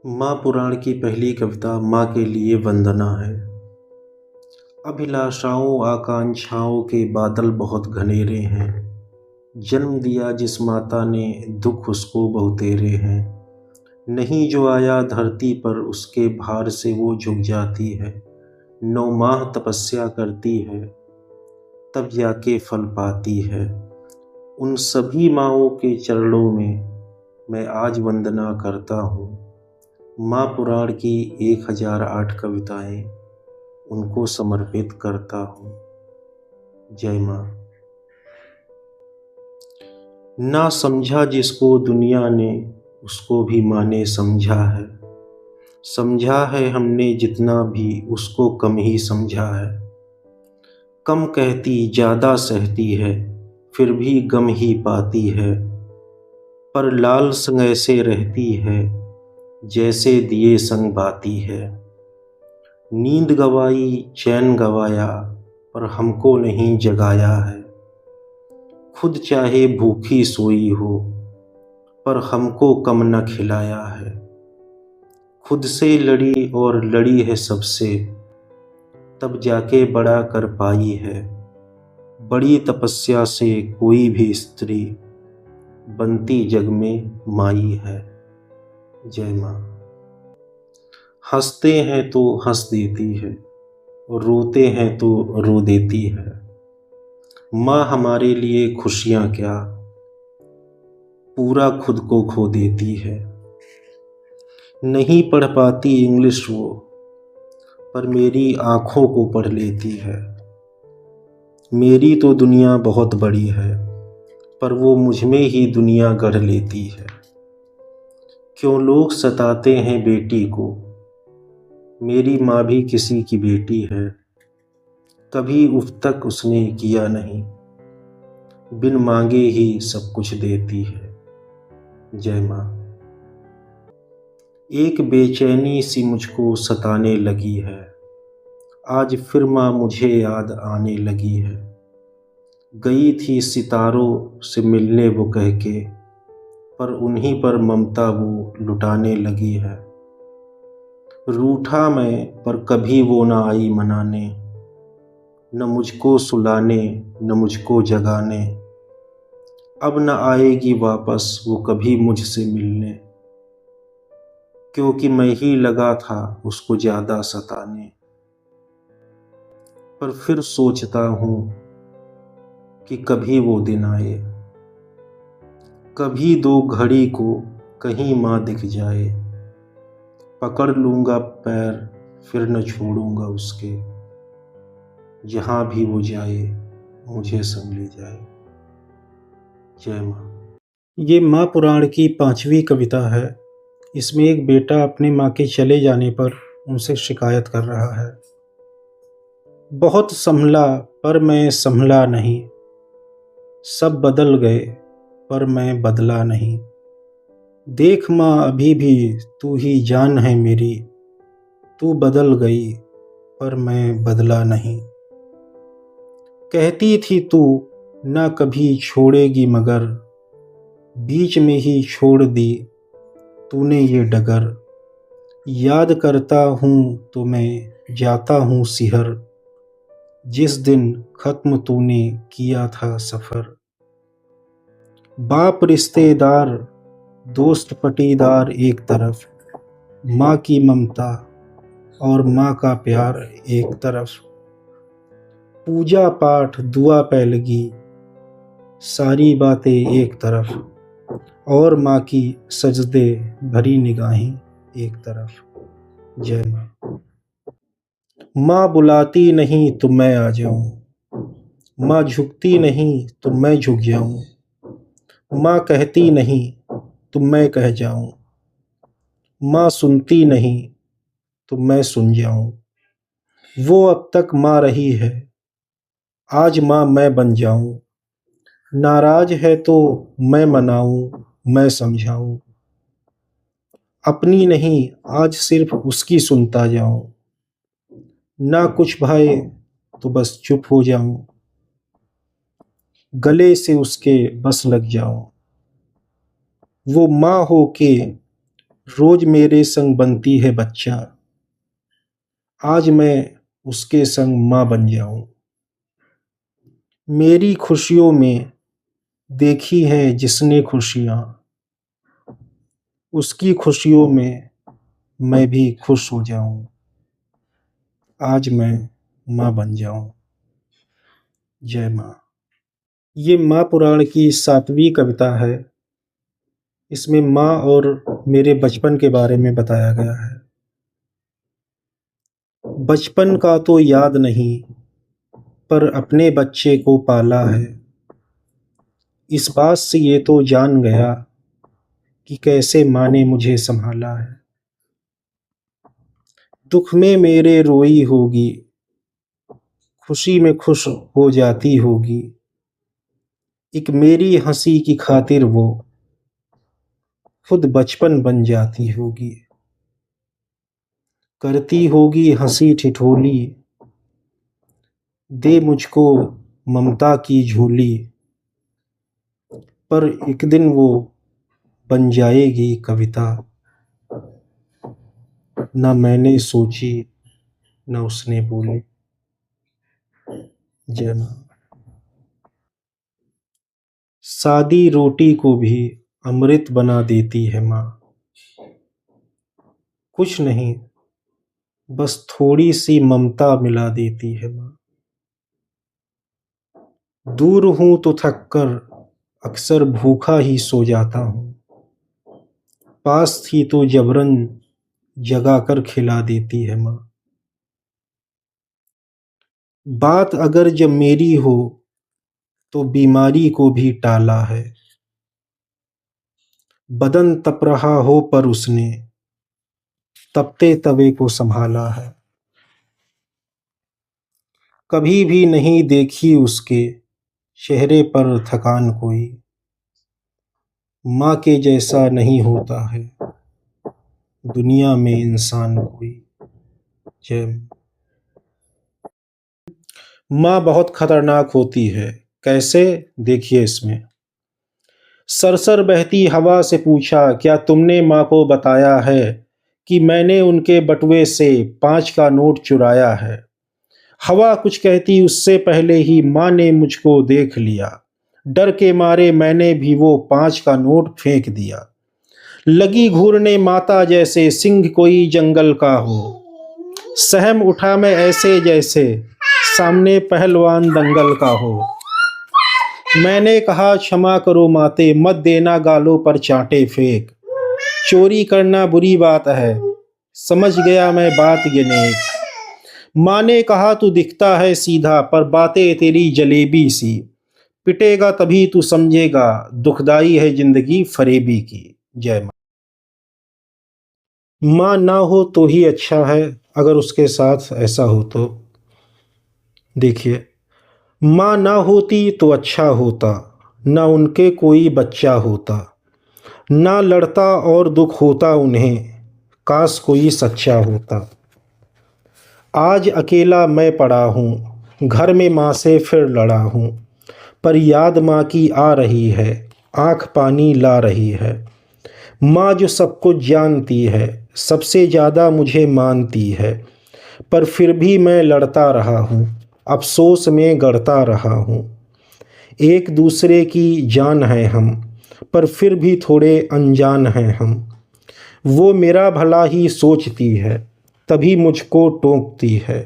माँ पुराण की पहली कविता माँ के लिए वंदना है। अभिलाषाओं आकांक्षाओं के बादल बहुत घनेरे हैं। जन्म दिया जिस माता ने दुख उसको बहुतेरे हैं। नहीं जो आया धरती पर उसके भार से वो झुक जाती है। 9 माह तपस्या करती है तब जाके फल पाती है। उन सभी माँओं के चरणों में मैं आज वंदना करता हूँ। माँ पुराण की 1008 कविताएं उनको समर्पित करता हूँ। जय माँ। ना समझा जिसको दुनिया ने उसको भी माँ ने समझा है। समझा है हमने जितना भी उसको कम ही समझा है। कम कहती ज़्यादा सहती है फिर भी गम ही पाती है। पर लाल संग ऐसे रहती है जैसे दिए संग बाती है। नींद गवाई चैन गवाया पर हमको नहीं जगाया है। खुद चाहे भूखी सोई हो पर हमको कम न खिलाया है। खुद से लड़ी और लड़ी है सबसे तब जाके बड़ा कर पाई है। बड़ी तपस्या से कोई भी स्त्री बनती जग में माई है। जय माँ। हंसते हैं तो हंस देती है और रोते हैं तो रो देती है। माँ हमारे लिए खुशियाँ क्या पूरा खुद को खो देती है। नहीं पढ़ पाती इंग्लिश वो पर मेरी आँखों को पढ़ लेती है। मेरी तो दुनिया बहुत बड़ी है पर वो मुझ में ही दुनिया गढ़ लेती है। क्यों लोग सताते हैं बेटी को, मेरी माँ भी किसी की बेटी है। कभी उफ तक उसने किया नहीं, बिन मांगे ही सब कुछ देती है। जय माँ। एक बेचैनी सी मुझको सताने लगी है। आज फिर माँ मुझे याद आने लगी है। गई थी सितारों से मिलने वो कह के पर उन्हीं पर ममता वो लुटाने लगी है। रूठा मैं पर कभी वो न आई मनाने, न मुझको सुलाने न मुझको जगाने। अब न आएगी वापस वो कभी मुझसे मिलने, क्योंकि मैं ही लगा था उसको ज़्यादा सताने। पर फिर सोचता हूँ कि कभी वो दिन आए, कभी दो घड़ी को कहीं माँ दिख जाए। पकड़ लूँगा पैर फिर न छोड़ूँगा उसके, जहाँ भी वो जाए मुझे संग ले जाए। जय माँ। ये माँ पुराण की 5वीं कविता है। इसमें एक बेटा अपनी माँ के चले जाने पर उनसे शिकायत कर रहा है। बहुत संभला पर मैं संभला नहीं, सब बदल गए पर मैं बदला नहीं। देख माँ अभी भी तू ही जान है मेरी, तू बदल गई पर मैं बदला नहीं। कहती थी तू ना कभी छोड़ेगी मगर, बीच में ही छोड़ दी तूने ये डगर। याद करता हूँ तो मैं जाता हूँ सिहर, जिस दिन खत्म तूने किया था सफ़र। बाप रिश्तेदार दोस्त पटीदार एक तरफ, माँ की ममता और माँ का प्यार एक तरफ। पूजा पाठ दुआ पैलगी सारी बातें एक तरफ, और माँ की सजदे भरी निगाहें एक तरफ। जय माँ। माँ बुलाती नहीं तो मैं आ जाऊँ, माँ झुकती नहीं तो मैं झुक जाऊँ। माँ कहती नहीं तो मैं कह जाऊँ, माँ सुनती नहीं तो मैं सुन जाऊँ। वो अब तक माँ रही है, आज माँ मैं बन जाऊँ। नाराज है तो मैं मनाऊँ मैं समझाऊँ, अपनी नहीं आज सिर्फ उसकी सुनता जाऊँ। ना कुछ भाए तो बस चुप हो जाऊँ, गले से उसके बस लग जाऊँ। वो माँ हो के रोज मेरे संग बनती है बच्चा, आज मैं उसके संग माँ बन जाऊं। मेरी खुशियों में देखी है जिसने खुशियाँ, उसकी खुशियों में मैं भी खुश हो जाऊं। आज मैं माँ बन जाऊं। जय माँ। ये माँ पुराण की 7वीं कविता है। इसमें माँ और मेरे बचपन के बारे में बताया गया है। बचपन का तो याद नहीं, पर अपने बच्चे को पाला है। इस बात से ये तो जान गया कि कैसे माँ ने मुझे संभाला है। दुख में मेरे रोई होगी, खुशी में खुश हो जाती होगी। एक मेरी हंसी की खातिर वो खुद बचपन बन जाती होगी। करती होगी हंसी ठिठोली, दे मुझको ममता की झोली। पर एक दिन वो बन जाएगी कविता, न मैंने सोची न उसने बोली। जय माँ। सादी रोटी को भी अमृत बना देती है माँ। कुछ नहीं, बस थोड़ी सी ममता मिला देती है माँ। दूर हूं तो थक कर अक्सर भूखा ही सो जाता हूँ। पास थी तो जबरन जगा कर खिला देती है माँ। बात अगर जब मेरी हो तो बीमारी को भी टाला है। बदन तप रहा हो पर उसने तपते तवे को संभाला है। कभी भी नहीं देखी उसके चेहरे पर थकान कोई। माँ के जैसा नहीं होता है दुनिया में इंसान कोई। जय माँ। माँ बहुत खतरनाक होती है। कैसे? देखिए इसमें। सरसर बहती हवा से पूछा, क्या तुमने माँ को बताया है कि मैंने उनके बटुए से 5 का नोट चुराया है? हवा कुछ कहती उससे पहले ही माँ ने मुझको देख लिया। डर के मारे मैंने भी वो 5 का नोट फेंक दिया। लगी घूरने माता जैसे सिंह कोई जंगल का हो। सहम उठा मैं ऐसे जैसे सामने पहलवान दंगल का हो। मैंने कहा क्षमा करो माते, मत देना गालों पर चांटे फेंक। चोरी करना बुरी बात है, समझ गया मैं बात ये नेक। माँ ने कहा तू दिखता है सीधा, पर बातें तेरी जलेबी सी। पिटेगा तभी तू समझेगा, दुखदाई है जिंदगी फरेबी की। जय माँ। माँ ना हो तो ही अच्छा है, अगर उसके साथ ऐसा हो तो। देखिए, माँ ना होती तो अच्छा होता, ना उनके कोई बच्चा होता। ना लड़ता और दुख होता उन्हें, काश कोई सच्चा होता। आज अकेला मैं पड़ा हूँ, घर में माँ से फिर लड़ा हूँ। पर याद माँ की आ रही है, आँख पानी ला रही है। माँ जो सब कुछ जानती है, सबसे ज़्यादा मुझे मानती है। पर फिर भी मैं लड़ता रहा हूँ, अफसोस में गड़ता रहा हूँ। एक दूसरे की जान है हम, पर फिर भी थोड़े अनजान हैं हम। वो मेरा भला ही सोचती है, तभी मुझको टोकती है।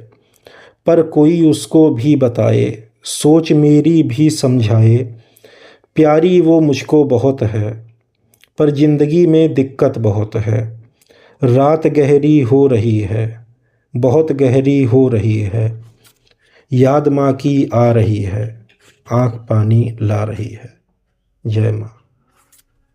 पर कोई उसको भी बताए, सोच मेरी भी समझाए। प्यारी वो मुझको बहुत है, पर जिंदगी में दिक्कत बहुत है। रात गहरी हो रही है, बहुत गहरी हो रही है। याद माँ की आ रही है, आँख पानी ला रही है। जय माँ।